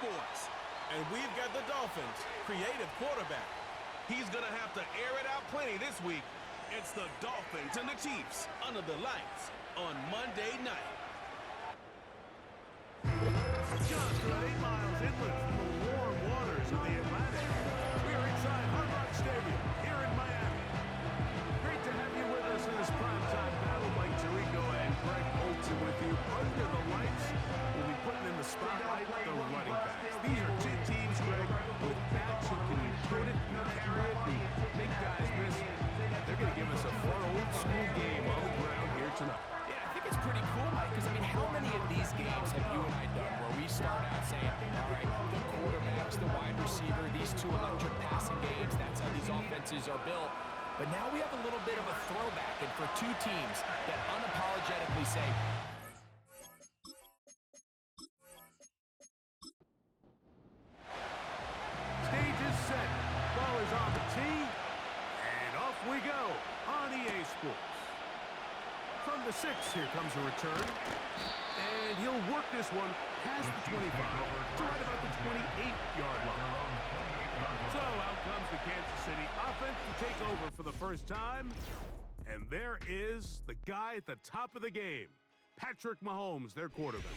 boys. And we've got the Dolphins' creative quarterback. He's going to have to air it out plenty this week. It's the Dolphins and the Chiefs under the lights on Monday night. Just about 8 miles inland from the warm waters of the Atlantic, we are inside Hard Rock Stadium here in Miami. Great to have you with us in this primetime battle. Mike Tirico and Greg Olsen with you. Under the lights, we'll be putting in the spotlight the running backs. These are two teams, Greg, with backs who can put it, carry it, the big guys miss. They're going to give us a fun old-school game on the ground here tonight. Yeah, I think it's pretty cool, Mike, because, I mean, how many of these games have you and I done where we start out saying, all right, the quarterback's the wide receiver, these two electric passing games, that's how these offenses are built. But now we have a little bit of a throwback, and for two teams that unapologetically say, stage is set. Ball is on the tee. And off we go on EA Sports. From the 6, here comes a return. And he'll work this one past the 25 to right about the 28-yard line. So out comes the Kansas City offense to take over for the first time. And there is the guy at the top of the game, Patrick Mahomes, their quarterback.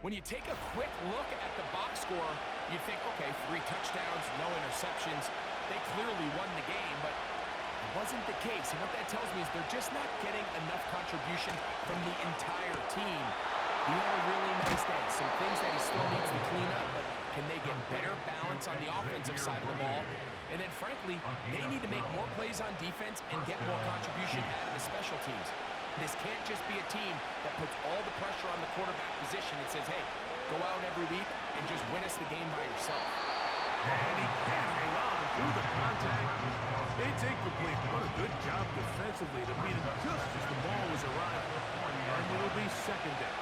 when you take a quick look at the box score, you think, okay, 3 touchdowns, no interceptions. They clearly won the game, but it wasn't the case. And what that tells me is they're just not getting enough contribution from the entire team. He had a really nice day. Some things that he still needs to clean up, but can they get better balance on the offensive side of the ball? And then, frankly, they need to make more plays on defense and get more contribution out of the special teams. This can't just be a team that puts all the pressure on the quarterback position and says, hey, go out every week and just win us the game by yourself. And he can't hang on through the contact. It's incomplete. What a good job defensively to beat it just as the ball was arriving. And it'll be second down.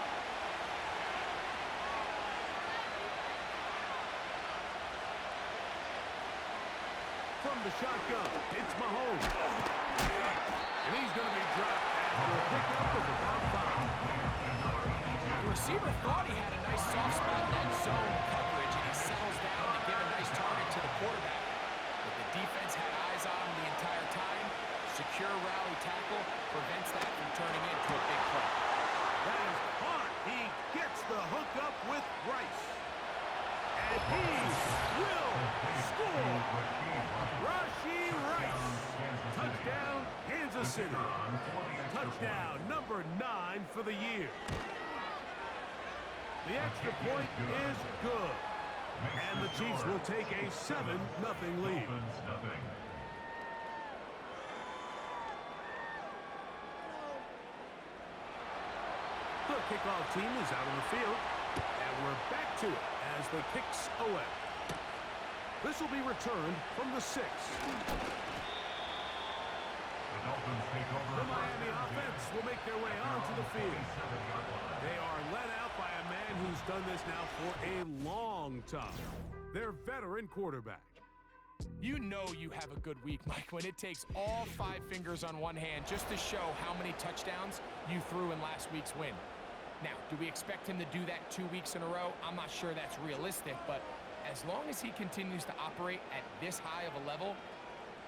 From the shotgun, it's Mahomes. And he's going to be dropped after a pickup of about 5. The receiver thought he had a nice soft spot in that zone coverage, and he settles down to give a nice target to the quarterback. But the defense had eyes on him the entire time. Secure rally tackle prevents that from turning into a big play. That is hard. He gets the hookup with Rice. And he will score. Rashee Rice. Touchdown, Kansas City. Touchdown number 9 for the year. The extra point is good. And the Chiefs will take a 7-0 lead. The kickoff team is out on the field. And we're back to it as the kicks away. This will be returned from the 6. The Miami offense will make their way onto the field. They are led out by a man who's done this now for a long time. Their veteran quarterback. You know you have a good week, Mike, when it takes all 5 fingers on one hand just to show how many touchdowns you threw in last week's win. Now, do we expect him to do that 2 weeks in a row? I'm not sure that's realistic, but as long as he continues to operate at this high of a level,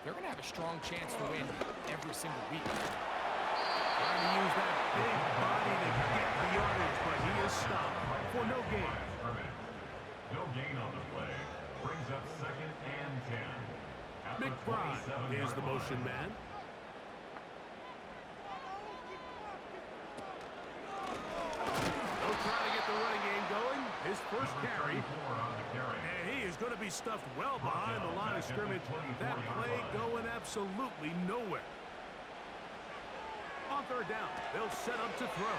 they're going to have a strong chance to win every single week. Trying to use that big body to get the yardage, but he is stopped for no gain. No gain on the play. Brings up 2nd and 10. McBride is the motion man. They'll try to get the running game going. His first carry. And he is going to be stuffed well behind the line of scrimmage. That play going absolutely nowhere. On 3rd down, they'll set up to throw.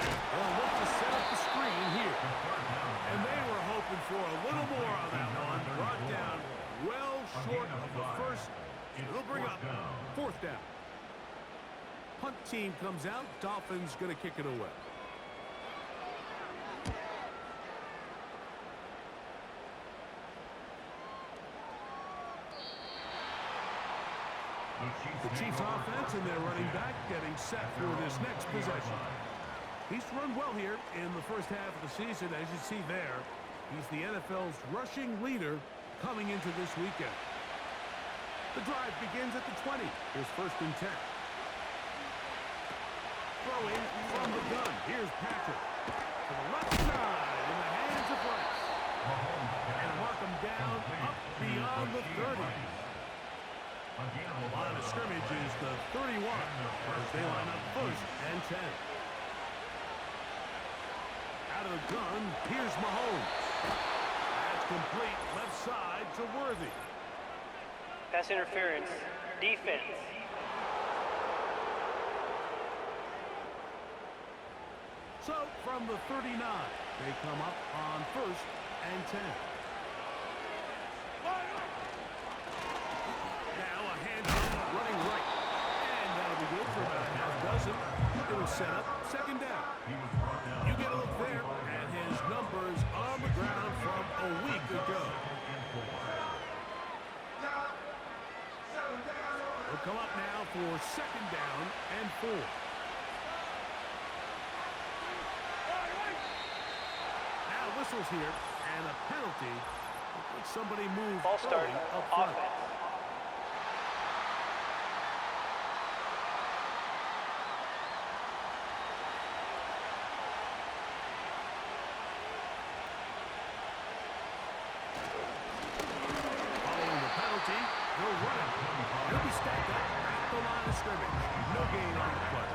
They'll look to set up the screen here. And they were hoping for a little more on that one. Brought down well short of the first. They'll bring up 4th down. Punt team comes out. Dolphins going to kick it away. The Chiefs offense and their running back getting set for this next possession. He's run well here in the first half of the season, as you see there. He's the NFL's rushing leader coming into this weekend. The drive begins at the 20. Here's first and 10. Throwing from the gun. Here's Patrick. To the left side in the hands of Rice. And mark him down up beyond the 30. Line of scrimmage is the 31 as they line up first and 10. Out of the gun, here's Mahomes. That's complete left side to Worthy. Pass interference. Defense. So, from the 39, they come up on first and 10. Now a handoff running right. And that'll be good for about a half dozen. It'll set up second down. You get a look there at his numbers on the ground from a week ago. They'll come up now for second down and 4. Now whistles here and a penalty. Somebody move Ball starting. up front. Offense. Following the penalty, he'll run it. He'll be stacked up at the line of scrimmage. No gain on the play.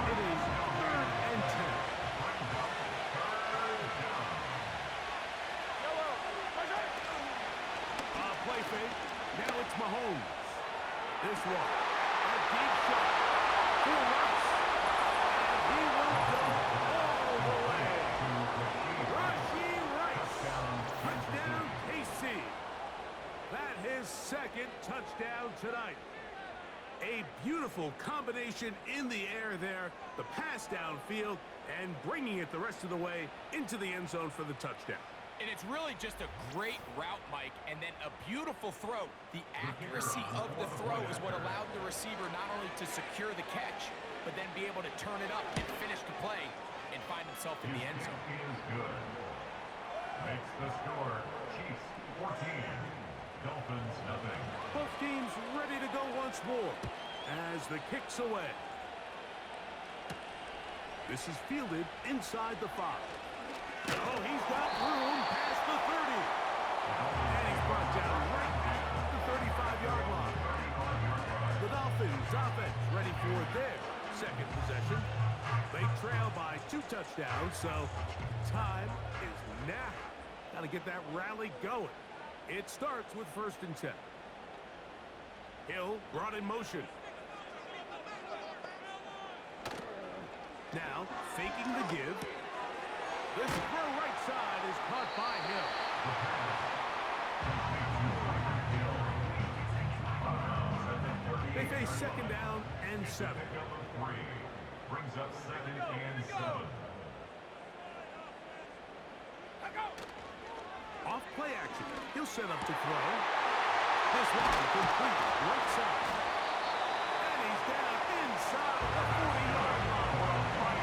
It is third and 10. Play fake. Now it's Mahomes. This one. A deep shot. For Rice. And he will go all the way. Rashee Rice. Touchdown, KC. That his second touchdown tonight. A beautiful combination in the air there. The pass downfield and bringing it the rest of the way into the end zone for the touchdown. And it's really just a great route, Mike, and then a beautiful throw. The accuracy of the throw is what allowed the receiver not only to secure the catch, but then be able to turn it up and finish the play and find himself in the end zone. Is good. Makes the score Chiefs 14, Dolphins nothing. Both teams ready to go once more as the kick's away. This is fielded inside the 5. Oh, he's got room past the 30. And he's brought down right at the 35-yard line. The Dolphins offense ready for their second possession. They trail by 2 touchdowns, so time is now. Got to get that rally going. It starts with first and 10. Hill brought in motion. Now, faking the give. This throw right side is caught by Hill. They face second down and 7. Brings up second and 7. Off play action. He'll set up to throw. This one complete right side. And he's down inside the 40-yard line.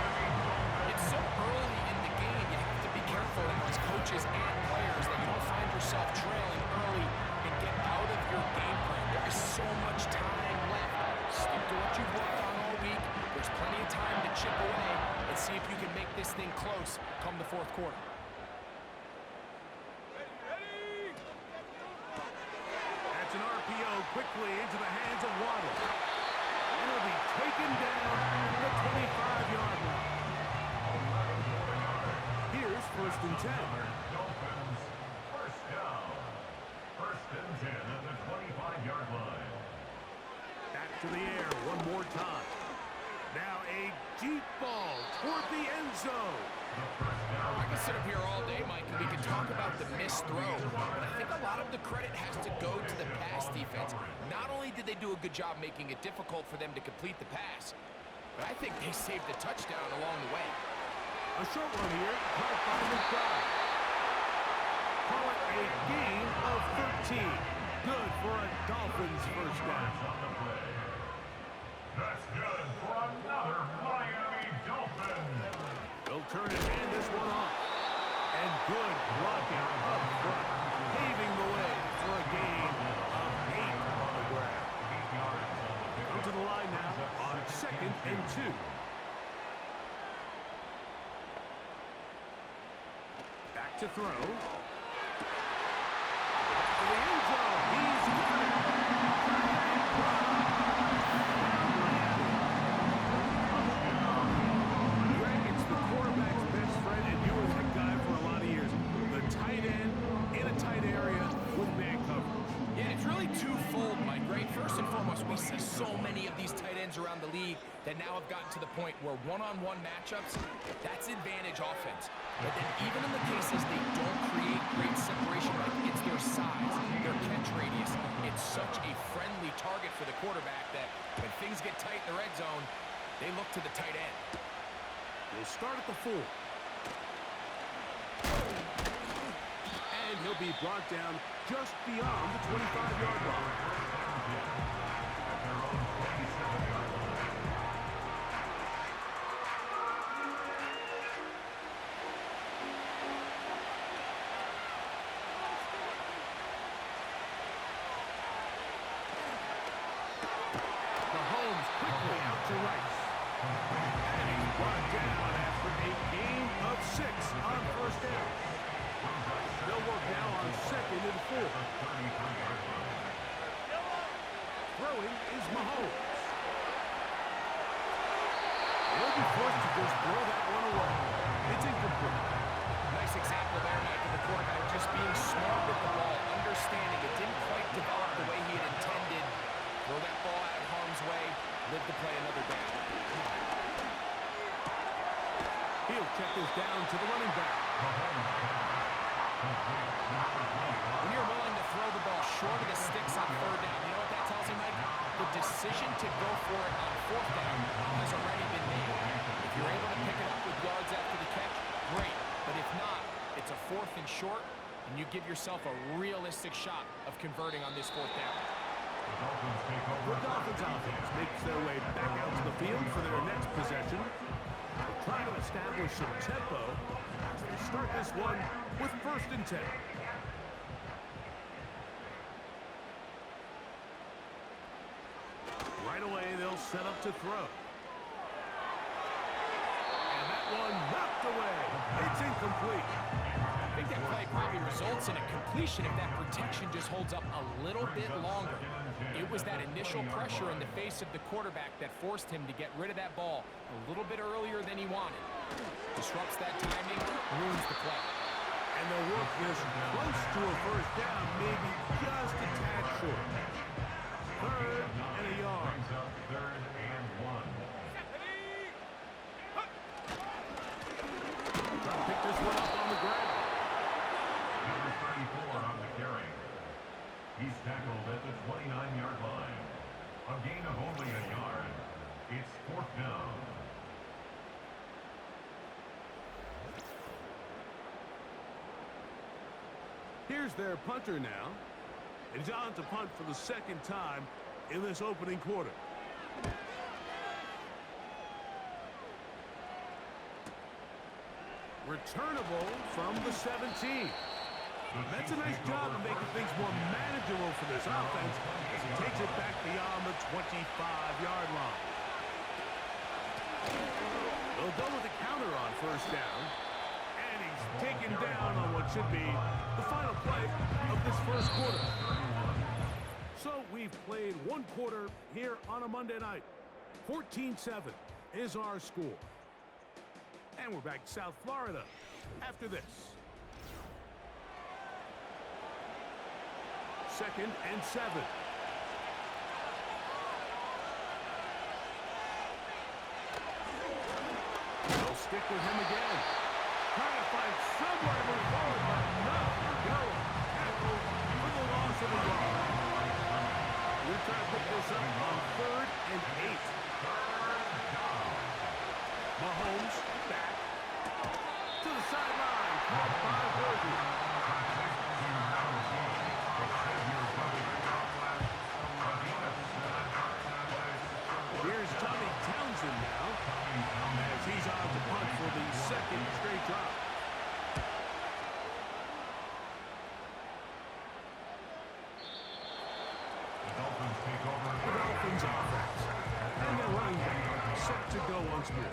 It's so early in the game, you have to be careful as coaches and players that you don't find yourself trailing early and get out of your game plan. There is so much time left. Stick to what you've worked on all week. There's plenty of time to chip away and see if you can make this thing close come the fourth quarter. That's an RPO quickly into the hands of Waddle. And it'll be taken down at the 25-yard line. Here's first and 10. Dolphins first down. First and 10 at the 25-yard line. Back to the air one more time. Now a deep ball toward the end zone. I can sit up here all day, Mike, and we can talk about the missed throw, but I think a lot of the credit has to go to the pass defense. Not only did they do a good job making it difficult for them to complete the pass, but I think they saved the touchdown along the way. A short one here, caught by McBride. Call it a gain of 13. Good for a Dolphins first down. That's good for another Miami Dolphin. They'll turn and hand this one off. And Good blocking up front, paving the way for a gain of 8 on the ground. Come to the line now on 2nd and 2. Back to throw. Back to the end zone. He's got it. Greg, it's the quarterback's best friend, and you were that guy for a lot of years. The tight end in a tight area with man coverage. Yeah, it's really twofold, Mike, right? First and foremost, we see so many of these tight ends around the league that now have gotten to the point where one-on-one matchups, that's advantage offense. But then even in the cases they don't create great separation, like it's their size, their catch radius, it's such a friendly target for the quarterback that when things get tight in the red zone, they look to the tight end. We'll start at the 4. And he'll be brought down just beyond the 25-yard line. Mahomes quickly out to Rice. And he's brought down after a gain of 6 on first down. They'll work now on 2nd and 4. Throwing is Mahomes. He'll be forced to just throw that one away. It's incomplete. Nice example there, Mike, of the quarterback just being smart with the ball, understanding it didn't quite develop the way he had intended. Throw that ball out of harm's way, live to play another down. He'll check this down to the running back. When you're willing to throw the ball short of the sticks on 3rd down, you know what that tells you, Mike? The decision to go for it on 4th down has already been made. If you're able to pick it up with yards after the catch, great. But if not, it's a 4th and short, and you give yourself a realistic shot of converting on this 4th down. The Dolphins offense makes their way back out to the field for their next possession. They'll try to establish some tempo as they start this one with 1st and 10. Right away, they'll set up to throw. And that one knocked away. It's incomplete. I think that play probably results in a completion if that protection just holds up a little bit longer. It was that initial pressure in the face of the quarterback that forced him to get rid of that ball a little bit earlier than he wanted. Disrupts that timing, ruins the play. And they'll work this close to a 1st down, maybe just a tad short. 3rd and a yard. 3rd and 1. Trying to pick this one up on the ground. Number 34 on the carry. He's tackled at the 29-yard line. A gain of only a yard. It's 4th down. Here's their punter now. It's on to punt for the 2nd time in this opening quarter. Returnable from the 17. That's a nice job of making things more manageable for this offense as he takes it back beyond the 25-yard line. They'll go with a counter on 1st down. And he's taken down on what should be the final play of this 1st quarter. So we've played 1 quarter here on a Monday night. 14-7 is our score. And we're back to South Florida after this. 2nd and 7. They'll stick with him again. Trying to find somewhere to move forward, but not go. Tackle for the loss of a yard. We're trying to pick this up on 3rd and 8. Mahomes back to the sideline. Caught by Worthy. Here's Tommy Townsend now as he's on to punt for the 2nd straight drive. once more.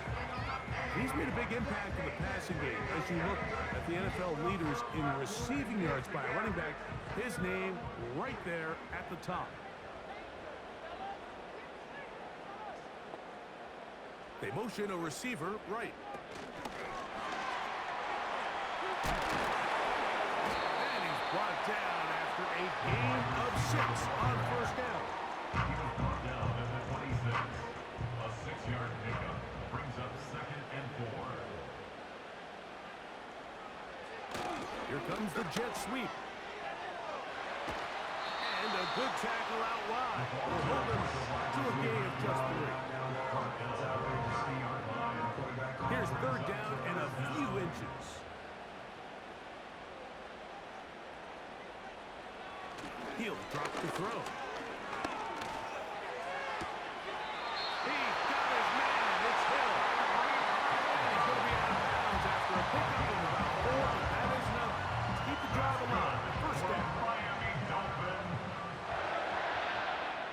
He's made a big impact in the passing game. As you look at the NFL leaders in receiving yards by a running back, his name right there at the top. They motion a receiver right. And he's brought down after a gain of 6 on first down. He was brought down at the 26. A 6-yard pickup brings up 2nd and 4. Here comes the jet sweep. And a good tackle out wide. Will hold him to a gain of just 3. Here's 3rd down and a few inches. He'll drop the throw. He's got his man. It's Hill. And he's going to be out of bounds after a pickup of about 4, but that is enough to keep the drive alive. First down. Miami Dolphin.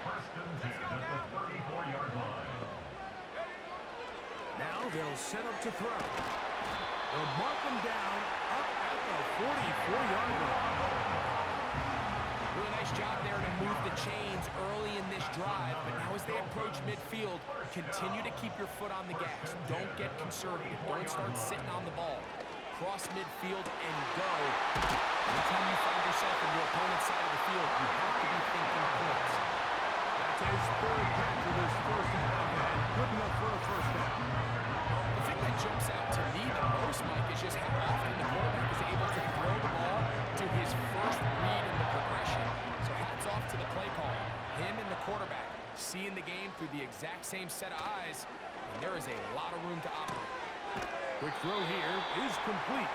First and 10 at the 34-yard line. Now they'll set up to throw. They'll mark them down up at the 44-yard line. Really nice job there to move the chains early in this drive, but now as they approach midfield, continue to keep your foot on the gas. Don't get conservative. Don't start sitting on the ball. Cross midfield and go. Anytime you find yourself in your opponent's side of the field, you have to be thinking points. That's his 3rd catch of this first half, and good enough for a first down. The thing that jumps out to me the most, Mike, is just how often the quarterback is able to throw the ball to his first read in the progression. So hats off to the play caller. Him and the quarterback seeing the game through the exact same set of eyes, and there is a lot of room to operate. Quick throw here is complete.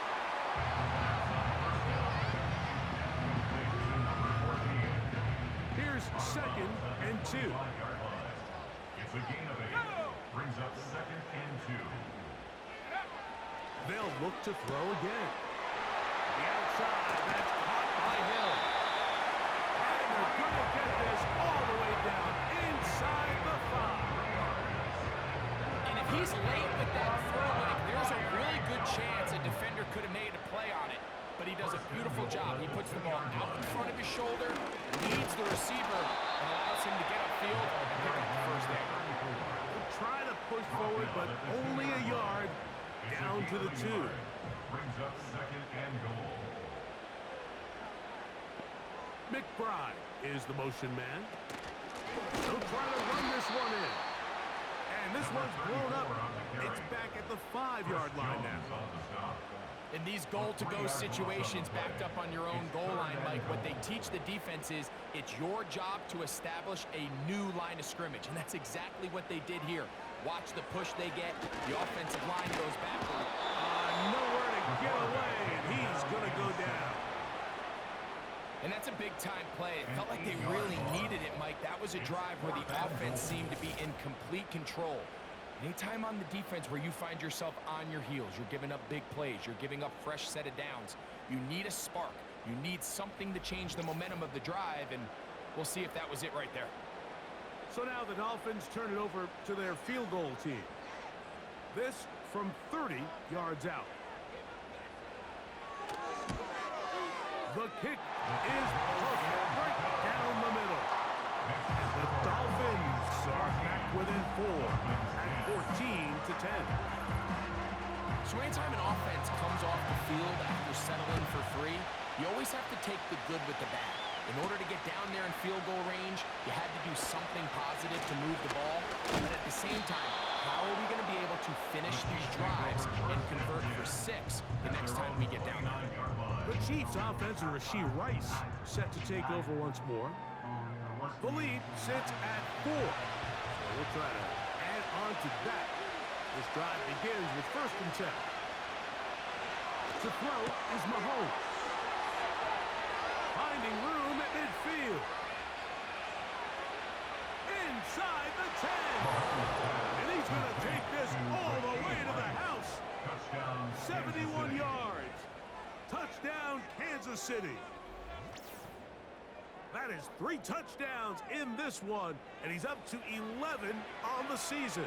Here's 2nd and 2. It's a gain of 8. Brings up 2nd and 2. They'll look to throw again. The outside, that's caught by Hill. And they're going to get this all the way down inside the 5. And if he's late with that throw, Mike, there's a really good chance a defender could have made a play on it. But he does a beautiful job. He puts the ball out in front of his shoulder, leads the receiver, and allows him to get upfield and pick up the first down. They'll try to push forward, but only a yard down to the 2. Brings up 2nd and goal. McBride is the motion man. They'll try to run this one in. And this one's blown up. It's back at the 5-yard line now. In these goal-to-go situations backed up on your own goal line, Mike, what they teach the defense is it's your job to establish a new line of scrimmage, and that's exactly what they did here. Watch the push they get. The offensive line goes backward. Nowhere to get away, and he's going to go down. And that's a big-time play. It felt like they really needed it, Mike. That was a drive where the offense seemed to be in complete control. Anytime on the defense where you find yourself on your heels, you're giving up big plays, you're giving up fresh set of downs, you need a spark. You need something to change the momentum of the drive, and we'll see if that was it right there. So now the Dolphins turn it over to their field goal team. This from 30 yards out. The kick is perfect right down the middle. And the Dolphins are back within 4 at 14-10. So anytime an offense comes off the field after settling for 3, you always have to take the good with the bad. In order to get down there in field goal range, you had to do something positive to move the ball. But at the same time, how are we going to be able to finish these drives and convert for 6 the next time we get down there? The Chiefs offense, Rashee Rice, set to take over once more. The lead sits at 4. So we'll try to add on to that. This drive begins with 1st and 10. To throw is Mahomes. Finding room at midfield. Inside the 10. And he's going to take this all the way to the house. 71 yards. Touchdown, Kansas City. That is 3 touchdowns in this one, and he's up to 11 on the season.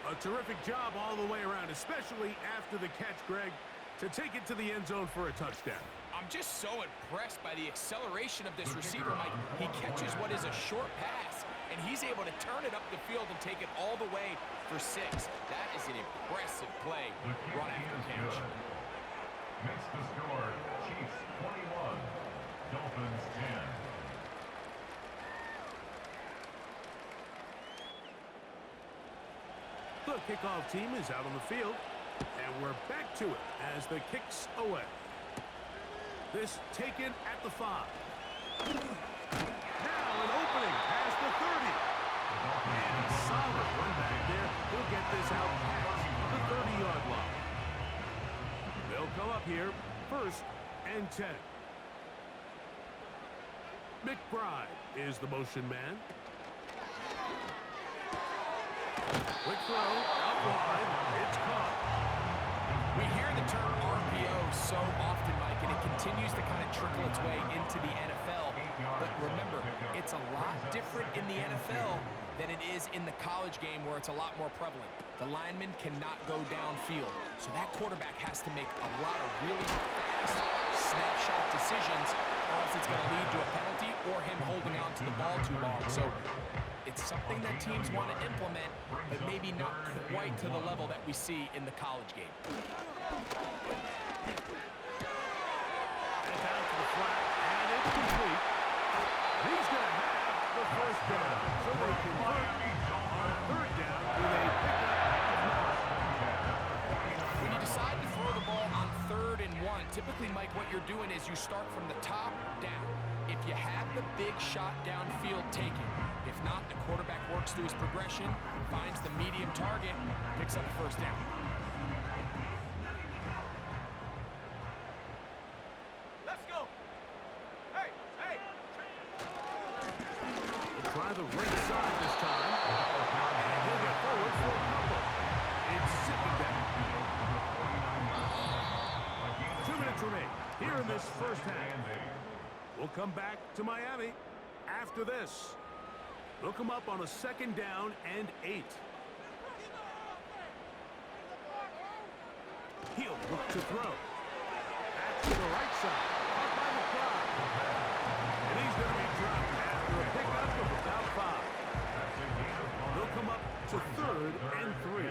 A terrific job all the way around, especially after the catch, Greg, to take it to the end zone for a touchdown. I'm just so impressed by the acceleration of this receiver, Mike. He catches what is a short pass, and he's able to turn it up the field and take it all the way for 6. That is an impressive play run after catch. Makes the score Chiefs 21, Dolphins 10. The kickoff team is out on the field, and we're back to it as the kick's away. This taken at the 5. Now an opening past the 30. And a solid run back there. He'll get this out past the 30-yard line. They'll come up here, 1st and 10. McBride is the motion man. Quick throw, out wide, it's caught. We hear the term RPO so often, Mike, and it continues to kind of trickle its way into the NFL. But remember, it's a lot different in the NFL than it is in the college game where it's a lot more prevalent. The lineman cannot go downfield, so that quarterback has to make a lot of really fast snapshot decisions, or else it's going to lead to a penalty or him holding on to the ball too long. So it's something that teams want to implement, but maybe not quite to the level that we see in the college game. And down to the flat, and it's complete. He's going to have the 1st down, so they convert on 3rd down with a pickup of 9. When you decide to throw the ball on 3rd and 1, typically, Mike, what you're doing is you start from the top down. If you have the big shot downfield taken, if not, the quarterback works through his progression, finds the medium target, picks up a 1st down. Let's go. Hey, hey. We'll try the right side this time. And he'll get forward for a couple. It's sitting down. 2 minutes remain here in this 1st half. We'll come back to Miami after this. They'll come up on a 2nd down and 8. He'll look to throw. Back to the right side. Up by the crowd. And he's going to be dropped after a pickup of about 5. They'll come up to 3rd and 3.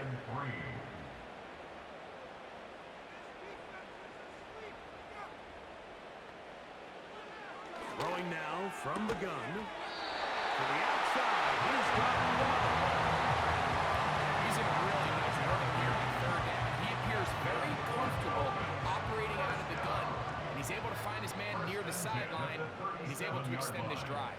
Throwing now from the gun. To the outside. He's got 1. He's in a really nice rhythm here on 3rd down. He appears very comfortable operating out of the gun, and he's able to find his man near the sideline, and he's able to extend this drive.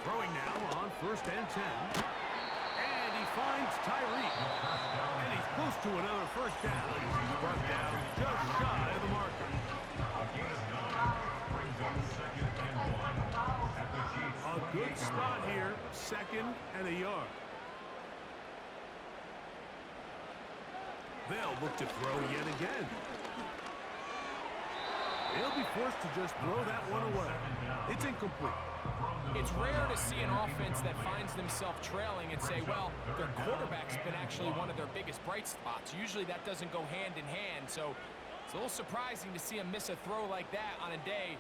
Throwing now on 1st and 10. And he finds Tyreek. And he's close to another 1st down. He's brought down just shy of the marker. A good spot here, 2nd and a yard. They'll look to throw yet again. They'll be forced to just throw that one away. It's incomplete. It's rare to see an offense that finds themselves trailing and say, well, their quarterback's been actually one of their biggest bright spots. Usually that doesn't go hand in hand, so it's a little surprising to see him miss a throw like that on a day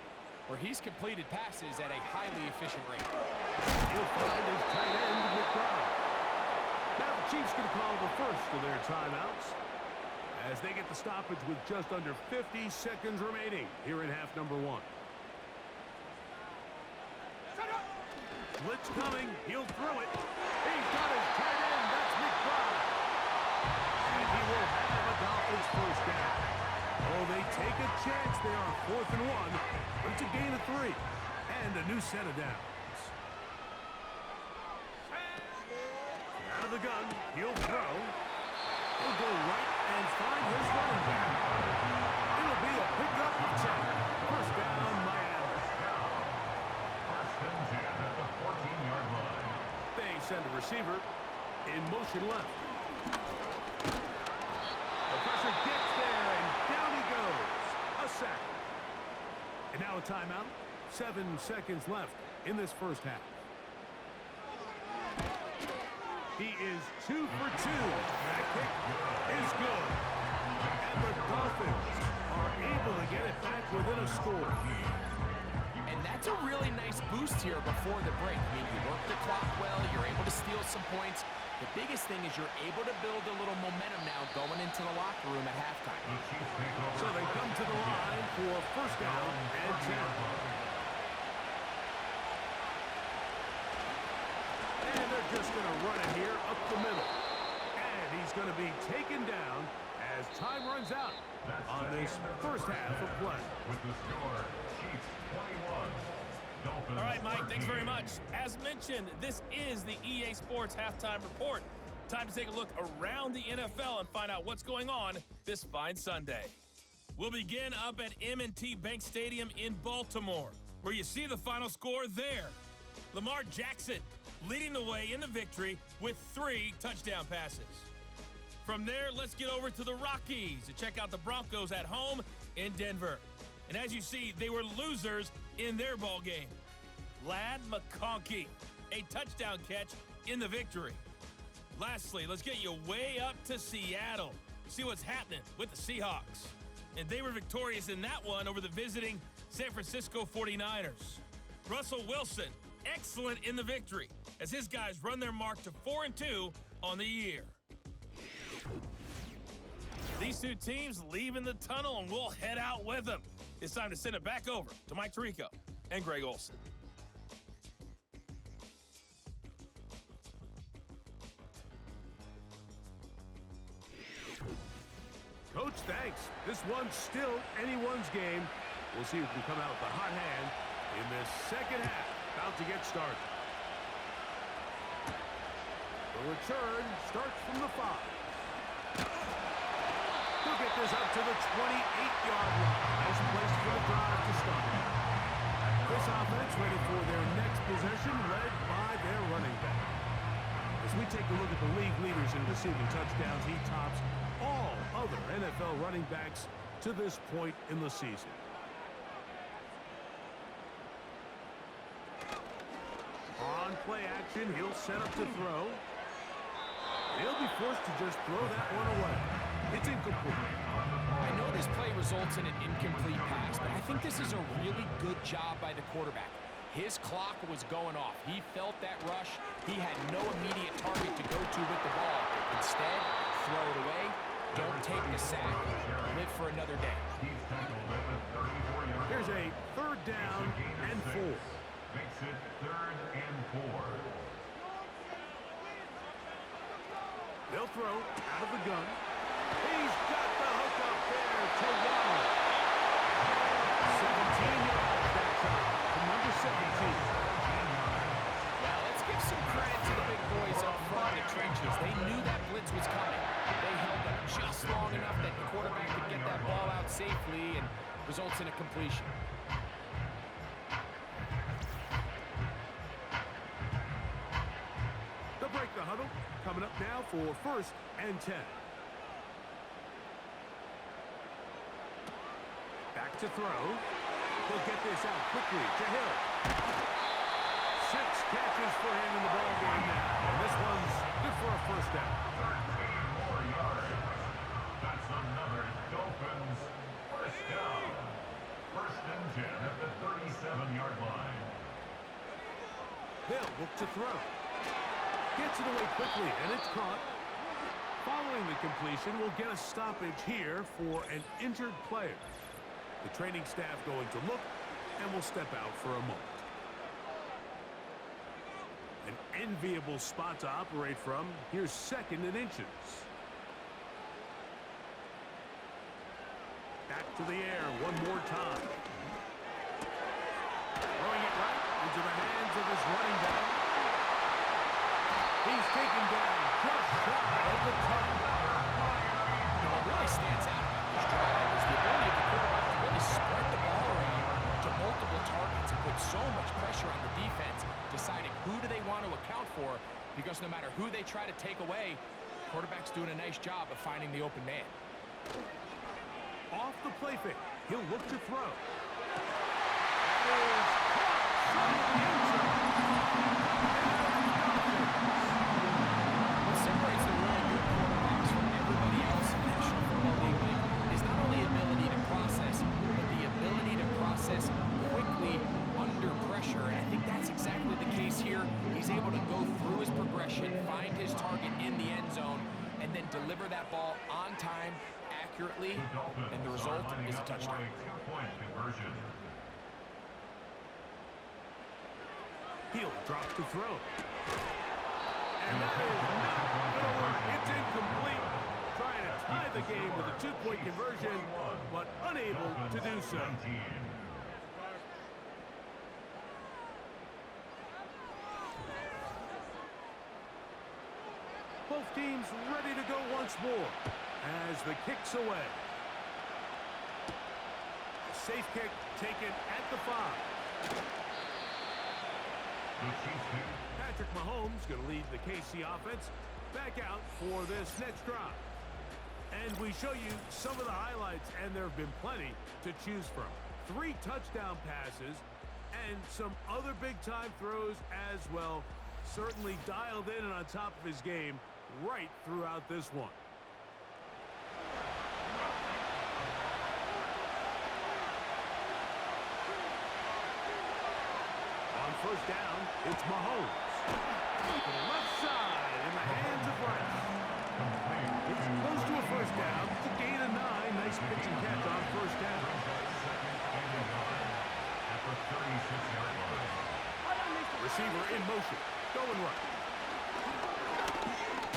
where he's completed passes at a highly efficient rate. He'll find his tight end, McBride. Now the Chiefs going to call the first of their timeouts as they get the stoppage with just under 50 seconds remaining here in half number 1. Blitz coming. He'll throw it. He's got his tight end. That's McBride. And he will have a Dolphins 1st down. Oh, they take a chance there on 4th and 1. But it's a gain of 3. And a new set of downs. Out of the gun. He'll throw. He'll go right and find his running back. It'll be a pickup of 10. 1st down, Miami. 1st and 10 at the 14-yard line. They send a receiver in motion left. The pressure gets there, and down he goes. A sack. And now a timeout. 7 seconds left in this 1st half. He is 2 for 2. That kick is good. And the Dolphins are able to get it back within a score. And that's a really nice boost here before the break. I mean, you work the clock well, you're able to steal some points. The biggest thing is you're able to build a little momentum now going into the locker room at halftime. So they come to the line for first down and 10. And they're just going to run it here up the middle. And he's going to be taken down as time runs out on this first half of play. With the score, Chiefs 21. Dolphins. All right, Mike, thanks very much. As mentioned, this is the EA Sports Halftime Report. Time to take a look around the NFL and find out what's going on this fine Sunday. We'll begin up at M&T Bank Stadium in Baltimore, where you see the final score there. Lamar Jackson leading the way in the victory with 3 touchdown passes. From there, let's get over to the Rockies to check out the Broncos at home in Denver. And as you see, they were losers in their ball game. Lad McConkey, a touchdown catch in the victory. Lastly, let's get you way up to Seattle. See what's happening with the Seahawks. And they were victorious in that one over the visiting San Francisco 49ers. Russell Wilson, excellent in the victory, as his guys run their mark to 4-2 on the year. These two teams leave in the tunnel, and we'll head out with them. It's time to send it back over to Mike Tirico and Greg Olsen. Coach, thanks. This one's still anyone's game. We'll see who can come out with the hot hand in this second half. About to get started. The return starts from the 5. He'll get this up to the 28-yard line. Nice place for the drive to start. This offense ready for their next possession, led by their running back. As we take a look at the league leaders in receiving touchdowns, he tops all other NFL running backs to this point in the season. On play action, he'll set up to throw. He'll be forced to just throw that one away. It's incomplete. I know this play results in an incomplete pass, but I think this is a really good job by the quarterback. His clock was going off. He felt that rush. He had no immediate target to go to with the ball. Instead, throw it away. Don't take the sack. Live for another day. Here's a third down and 4. Makes it 3rd and 4. They'll throw out of the gun. He's got the hook up there to Waddle. 17 yards that time from number 17. Well, let's give some credit to the big boys up front in the trenches. They knew that blitz was coming. They held up just long enough that the quarterback could get that ball out safely and results in a completion. They'll break the huddle. Coming up now for 1st and 10. Back to throw. He'll get this out quickly to Hill. 6 catches for him in the ball game now. And this one's good for a first down. 13 more yards. That's another Dolphins first down. 1st and 10 at the 37-yard line. Hill look to throw. Gets it away quickly, and it's caught. Following the completion, we'll get a stoppage here for an injured player. The training staff going to look, and will step out for a moment. An enviable spot to operate from. Here's 2nd and inches. Back to the air one more time. Throwing it right into the hands of his running back. He's taken down just shy of the 10. What really stands out about this drive is the ability of the quarterback to really spread the ball around to multiple targets and put so much pressure on the defense, deciding who do they want to account for, because no matter who they try to take away, the quarterback's doing a nice job of finding the open man. Off the play fake. He'll look to throw. That is caught. Shot in the end zone. deliver that ball on time, accurately, and the result is a touchdown. 2-point conversion. He'll drop to throw. And that is not going to work. It's incomplete. Trying to tie the game with a 2-point conversion, but unable to do so. Both teams ready to go once more as the kick's away. A safe kick taken at the 5. Patrick Mahomes going to lead the KC offense back out for this next drive. And we show you some of the highlights, and there have been plenty to choose from. 3 touchdown passes and some other big-time throws as well. Certainly dialed in and on top of his game right throughout this one. On first down, it's Mahomes. To the left side in the hands of Rice. It's close to a first down. It's a gain of 9. Nice pitch and catch on first down. Receiver in motion. Going right.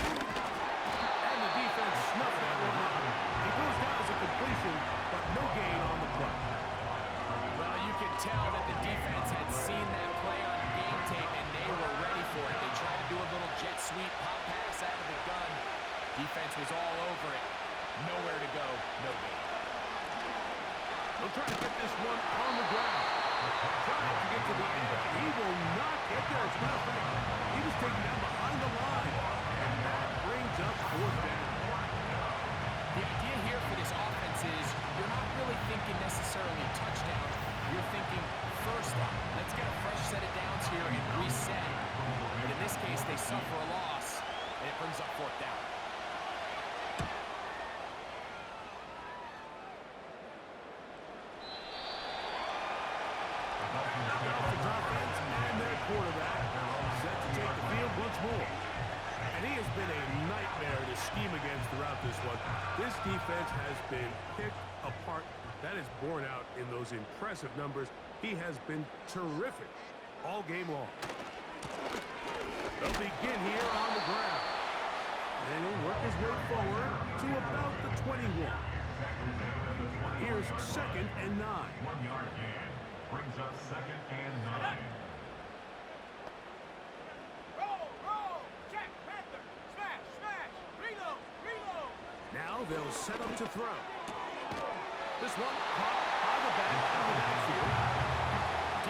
And the defense snuffed that one out. It goes down as a completion, but no gain on the play. Well, you can tell that the defense had seen that play on game tape, and they were ready for it. They tried to do a little jet sweep pop pass out of the gun. Defense was all over it. Nowhere to go, no gain. They'll try to get this one on the ground. Trying to get to the edge. He will not get there. As a matter of fact, he was taken down behind the line. And that brings up fourth down. The idea here for this offense is you're not really thinking necessarily touchdown. You're thinking first down. Let's get a fresh set of downs here and reset. But in this case, they suffer a loss, and it brings up fourth down. And their quarterback set to take the field once more. And he has been a nightmare to scheme against throughout this one. This defense has been picked apart. That is borne out in those impressive numbers. He has been terrific all game long. They'll begin here on the ground. And he'll work his way forward to about the 21. Here's 2nd and 9. 1-yard gain. Brings up 2nd and 9. Now they'll set up to throw. This one caught by the back of the backfield.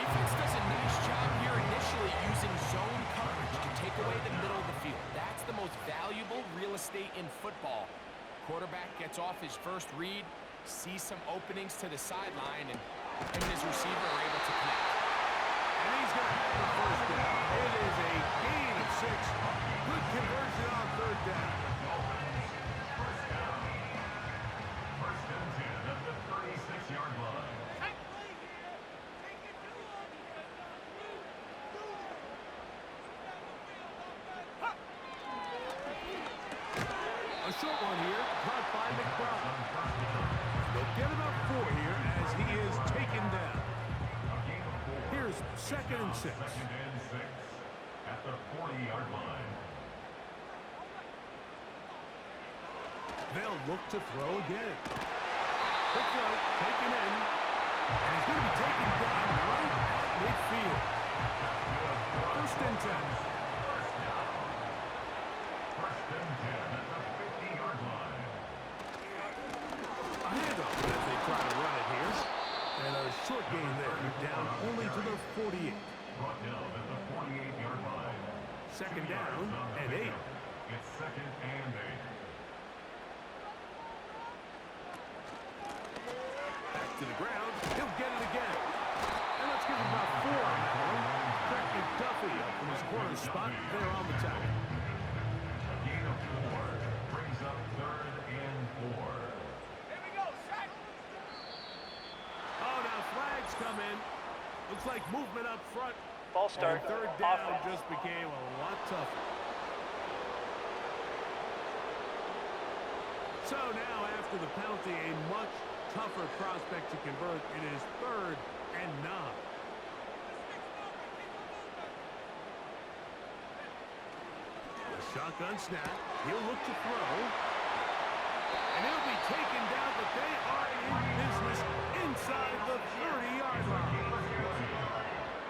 Defense does a nice job here initially using zone coverage to take away the middle of the field. That's the most valuable real estate in football. Quarterback gets off his first read, sees some openings to the sideline, and him and his receiver are able to connect. And he's going to have the first down. It is a gain of 6. Good conversion on third down. First and 10 at the 36-yard line. A short one here, caught by McBride. They'll get about 4 here as he is taken down. Here's 2nd and 6. 2nd and 6 at the 40-yard line. They'll look to throw again. The throw taken in. And he's going to be taken down right at midfield. 1st and 10. First and 10 at the 50-yard line. A handoff as they try to run it here. And a short gain there. Down only to the 48. Brought down at the 48-yard line. 2nd down and 8. It's 2nd and 8. Back to the ground. He'll get it again. And let's give him about 4 on that one. Craig McDuffie up from his corner spot there on the tackle. A gain of 4 brings up 3rd and 4. Oh, now flags come in. Looks like movement up front. Ball start. And third down Offense. just became a lot tougher. So now after the penalty, a much tougher prospect to convert. It is 3rd and 9. A shotgun snap. He'll look to throw. And he'll be taken down, but they are in business inside the 30-yard line.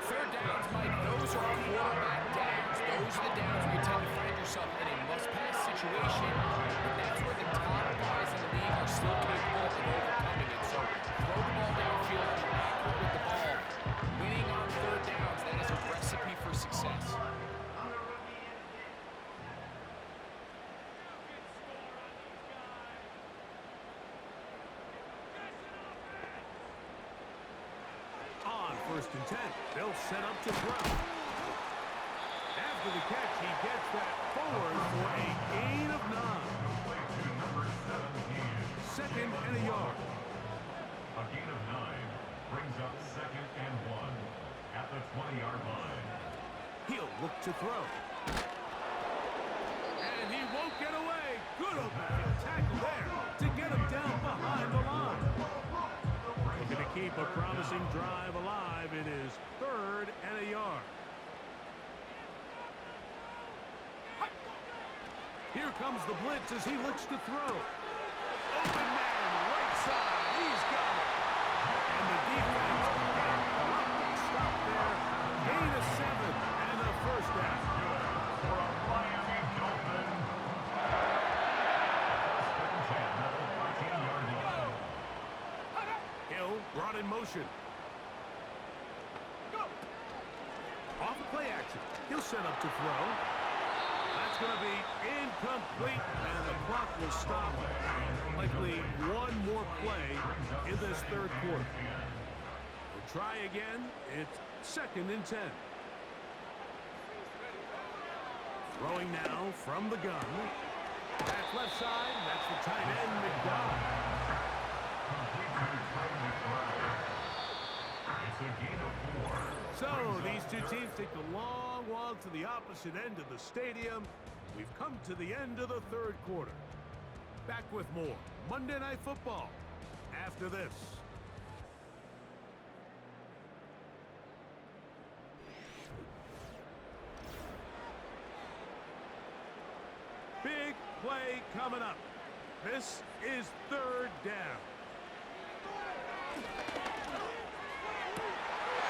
3rd downs, Mike, those are quarterback downs. Those are the downs where you tend to find yourself in a must-pass situation. And that's where the top guys in the league are still capable of overcoming it. So throw the ball downfield, be accurate with the ball. Winning on 3rd downs, that is a recipe for success. On 1st and 10, they'll set up to throw. After the catch, he gets that forward for a gain of 9. 2nd and a yard. A gain of 9 brings up 2nd and 1 at the 20-yard line. He'll look to throw. And he won't get away. Good open tackle there to get him down behind the line. Looking to keep a promising drive alive. It is 3rd and a yard. Here comes the blitz as he looks to throw. Open man, right side. He's got it. And the defense can stop there. Gain of 7 and a 1st down. For a Miami Dolphin. 10 at the 13-yard line. Hill brought in motion. Off play action. He'll set up to throw. That's going to be incomplete, and the clock will stop. Likely one more play in this 3rd quarter. We'll try again. It's 2nd and 10. Throwing now from the gun. That's left side. That's the tight end, McDonald. It's a gain of 4. So these two teams take the long walk to the opposite end of the stadium. We've come to the end of the 3rd quarter. Back with more Monday Night Football after this. Big play coming up. This is 3rd down.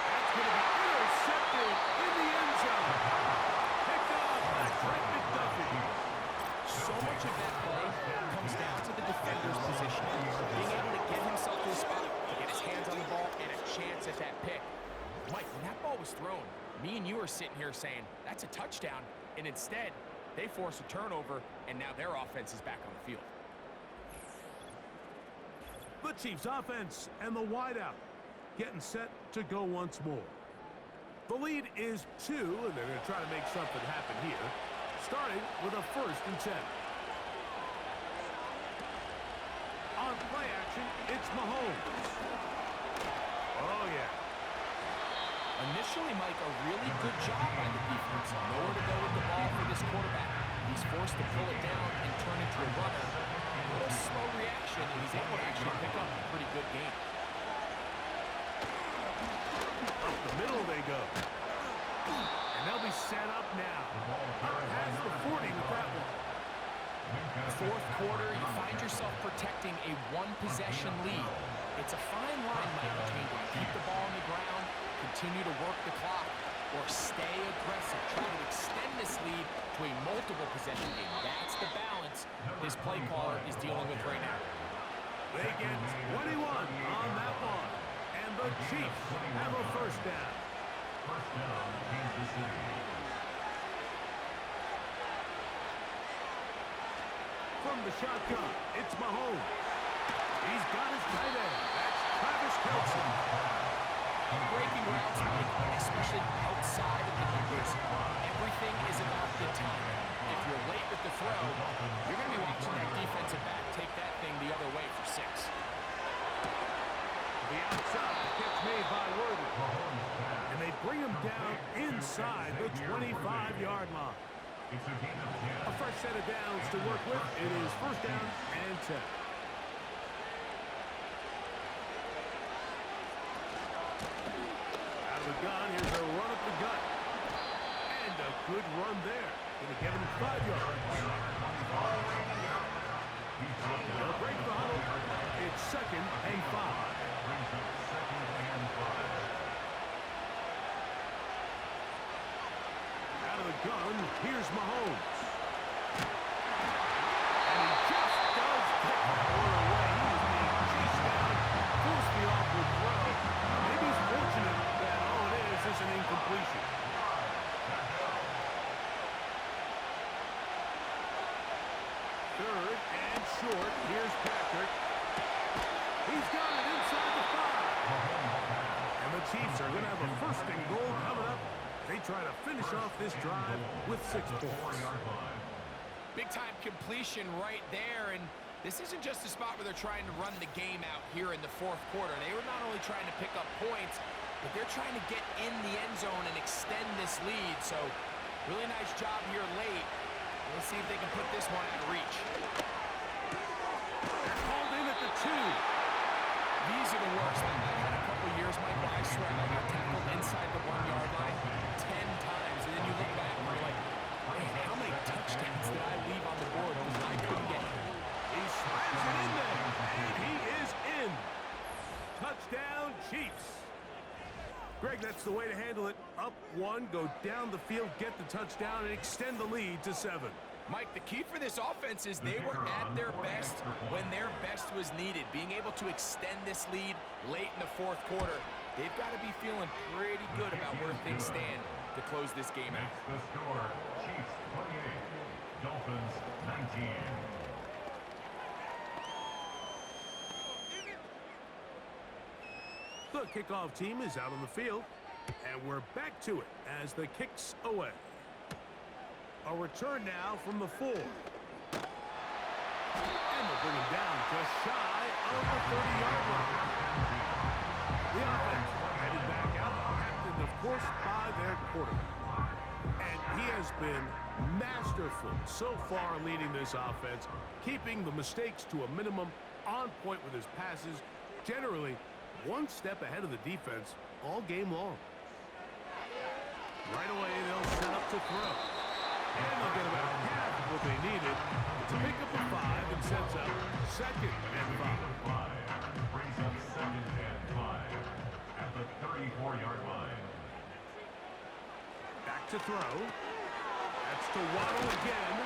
That's going to be intercepted in the end zone. Picked off by Trent McDuffie. So much of that play comes down to the defender's position. Being able to get himself to a spot, to get his hands on the ball, and a chance at that pick. Mike, when that ball was thrown, me and you are sitting here saying, that's a touchdown. And instead, they force a turnover, and now their offense is back on the field. The Chiefs offense and the wideout getting set to go once more. The lead is 2, and they're going to try to make something happen here. Starting with a 1st and 10. On play action, it's Mahomes. Oh, yeah. Initially, Mike, a really good job by the defense. Nowhere to go with the ball for this quarterback. He's forced to pull it down and turn into a runner. A little slow reaction, and he's able to actually pick up a pretty good game. Up the middle they go. And they'll be set up now. Up past the 40 with that one. 4th quarter, you find yourself protecting a one-possession lead. It's a fine line, Mike, between keep the ball on the ground, continue to work the clock, or stay aggressive, try to extend this lead to a multiple possession game. That's the balance this play caller is dealing with right now. They get 21 on that one. And the Chiefs have a 1st down. 1st down, Kansas City. From the shotgun, it's Mahomes. He's got his tight end. That's Travis Kelce. Breaking routes, Mike, especially outside of the numbers. Everything is about the timing. If you're late with the throw, you're going to be watching that defensive back take that thing the other way for 6. The outside gets made by Worthy. And they bring him down inside the 25-yard line. It's a gain of 10. A fresh set of downs to work with. It is 1st down and 10. Good run there. Going to get him 5 yards. They'll break the huddle. It's 2nd and 5. Out of the gun, here's Mahomes. And he just does pick the ball away. He was being chased down, forced the awkward throw. Maybe he's fortunate that all it is an incompletion. Third and short. Here's Patrick. He's got it inside the 5. And the Chiefs are going to have a 1st and goal coming up. They try to finish off this drive with 6 points. Big-time completion right there, and this isn't just a spot where they're trying to run the game out here in the 4th quarter. They were not only trying to pick up points, but they're trying to get in the end zone and extend this lead. So, really nice job here late. Let's see if they can put this one out of reach. Called in at the 2. These are the worst. I had a couple years, Mike, where I swear I got tackled inside the 1-yard line 10 times, and then you look back and you're like, man, how many touchdowns did I leave on the board because I couldn't get it? He slams it in there, and he is in. Touchdown, Chiefs. Greg, that's the way to handle it. Up 1, go down the field, get the touchdown, and extend the lead to 7. Mike, the key for this offense is they were at their best when their best was needed. Being able to extend this lead late in the 4th quarter, they've got to be feeling pretty good about where things stand to close this game out. The score, Chiefs 28, Dolphins 19. The kickoff team is out on the field, and we're back to it as the kicks away. A return now from the 4. And they'll bring him down just shy of the 30-yard line. The offense headed back out, captained, of course, by their quarterback. And he has been masterful so far leading this offense, keeping the mistakes to a minimum, on point with his passes, generally one step ahead of the defense all game long. Right away, they'll set up to throw. And they'll get about half of what they needed to pick up a 5 and sets up 2nd and 5. Brings up 2nd and 5 at the 34-yard line. Back to throw. That's to Waddle again.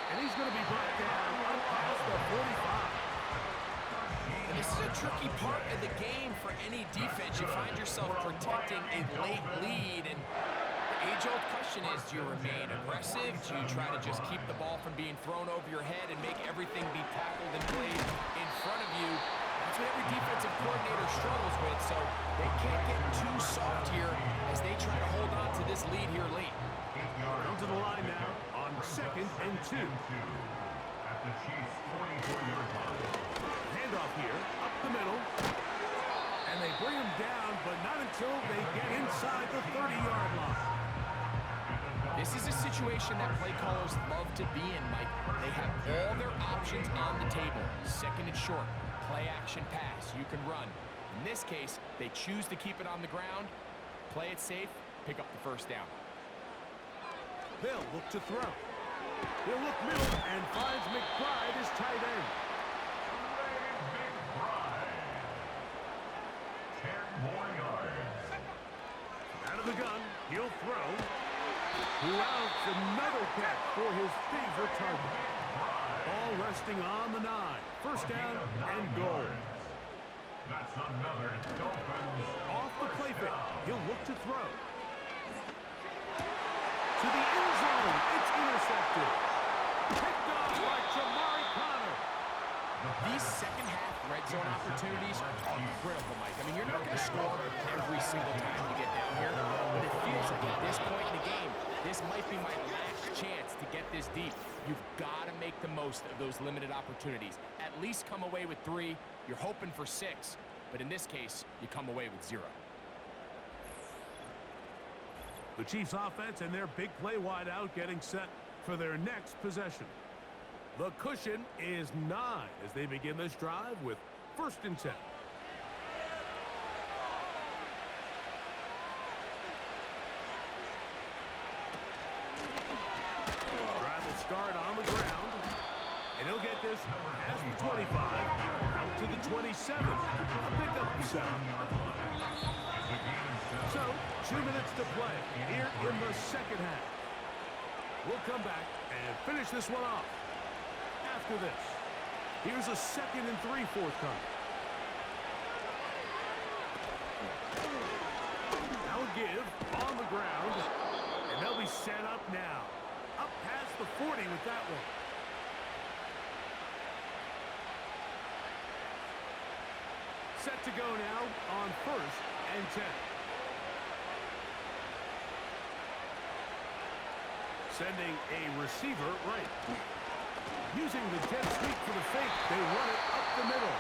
And he's going to be brought down up past the 45. And this is a tricky part of the game for any defense. You find yourself protecting a late lead, and the age-old question is, do you remain aggressive? Do you try to just keep the ball from being thrown over your head and make everything be tackled and played in front of you? That's what every defensive coordinator struggles with, so they can't get too soft here as they try to hold on to this lead here late. Down to the line now on 2nd and 2. At the Chiefs' 44-yard line. Handoff here, up the middle. And they bring him down, but not until they get inside the 30-yard line. This is a situation that play callers love to be in, Mike. They have all their options on the table. 2nd and short, play action pass, you can run. In this case, they choose to keep it on the ground, play it safe, pick up the 1st down. They'll look to throw. He'll look middle and finds McBride as tight end. McBride. 10 more yards. Out of the gun, he'll throw. Routs another catch for his favorite target. Ball resting on the 9. 1st down and goal. That's another Dolphins. Off the play fake, he'll look to throw. To the end zone, it's intercepted. Picked off by Jamari Connor. These second-half red zone opportunities are critical, Mike. I mean, you're not going to score every single time you get down here, but it feels like at this point in the game, this might be my last chance to get this deep. You've got to make the most of those limited opportunities. At least come away with 3. You're hoping for 6, but in this case, you come away with 0. The Chiefs offense and their big play wideout getting set for their next possession. The cushion is 9 as they begin this drive with 1st and 10. this as the 25, out to the 27. A pickup sound. So, 2 minutes to play here in the second half. We'll come back and finish this one off. After this, here's a 2nd and 3 forthcoming. Now a give on the ground, and they'll be set up now. Up past the 40 with that one. Set to go now on 1st and 10. Sending a receiver right. Using the jet sweep for the fake, they run it up the middle.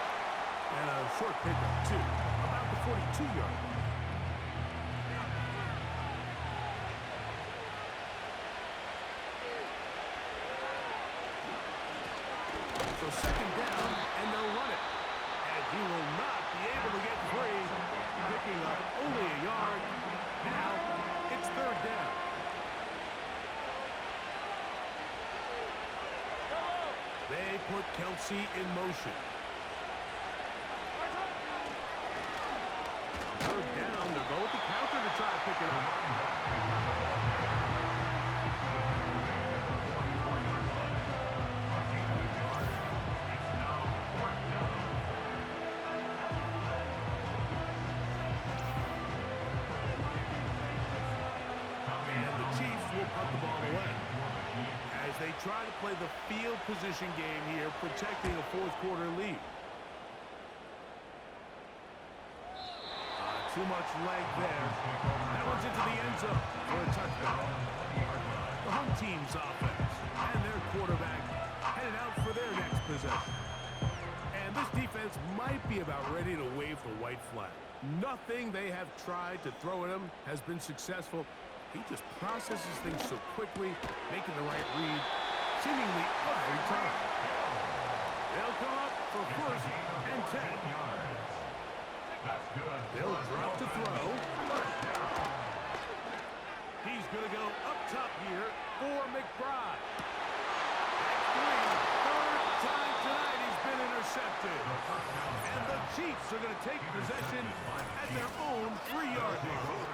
And a short pickup, too, about the 42-yard line. So 2nd down, and they'll run it. And he will not be able to get free, picking up only a yard. Now, it's 3rd down. They put Kelsey in motion. 3rd down, they'll go with the counter to try to pick it up. They try to play the field position game here, protecting a 4th quarter lead. Too much leg there. That one's into the end zone for a touchdown. The home team's offense and their quarterback headed out for their next possession. And this defense might be about ready to wave the white flag. Nothing they have tried to throw at him has been successful. He just processes things so quickly, making the right read, seemingly every time. They'll come up for 1st and 10. They'll drop to throw. He's going to go up top here for McBride. That's 3rd time tonight he's been intercepted. And the Chiefs are going to take possession at their own 3-yard line.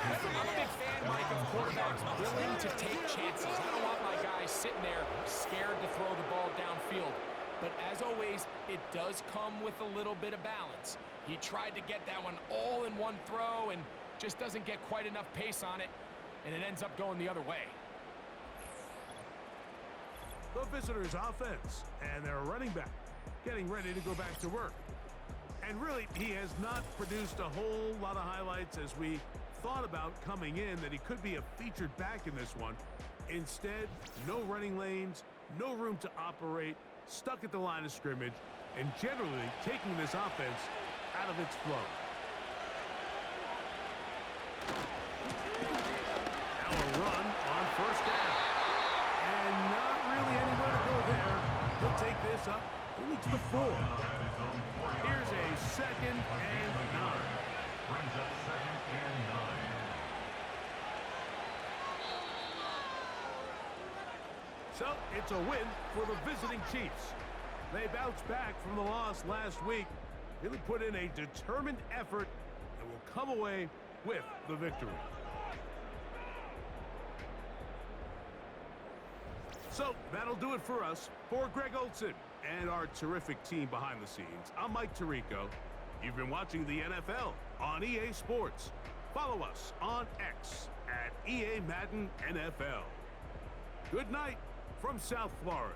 I'm a big fan, Mike, of quarterbacks willing to take chances. I don't want my guys sitting there scared to throw the ball downfield. But as always, it does come with a little bit of balance. He tried to get that one all in one throw and just doesn't get quite enough pace on it, and it ends up going the other way. The visitors' offense and their running back getting ready to go back to work. And really, he has not produced a whole lot of highlights as we thought about coming in that he could be a featured back in this one. Instead, no running lanes, no room to operate, stuck at the line of scrimmage, and generally taking this offense out of its flow. Now a run on 1st down. And not really anywhere to go there. He'll take this up only to the 4. Here's a 2nd and 9. Brings up 2nd and 9. So, it's a win for the visiting Chiefs. They bounced back from the loss last week, really put in a determined effort, and will come away with the victory. So, that'll do it for us. For Greg Olson and our terrific team behind the scenes, I'm Mike Tirico. You've been watching the NFL on EA Sports. Follow us on X at EA Madden NFL. Good night from South Florida.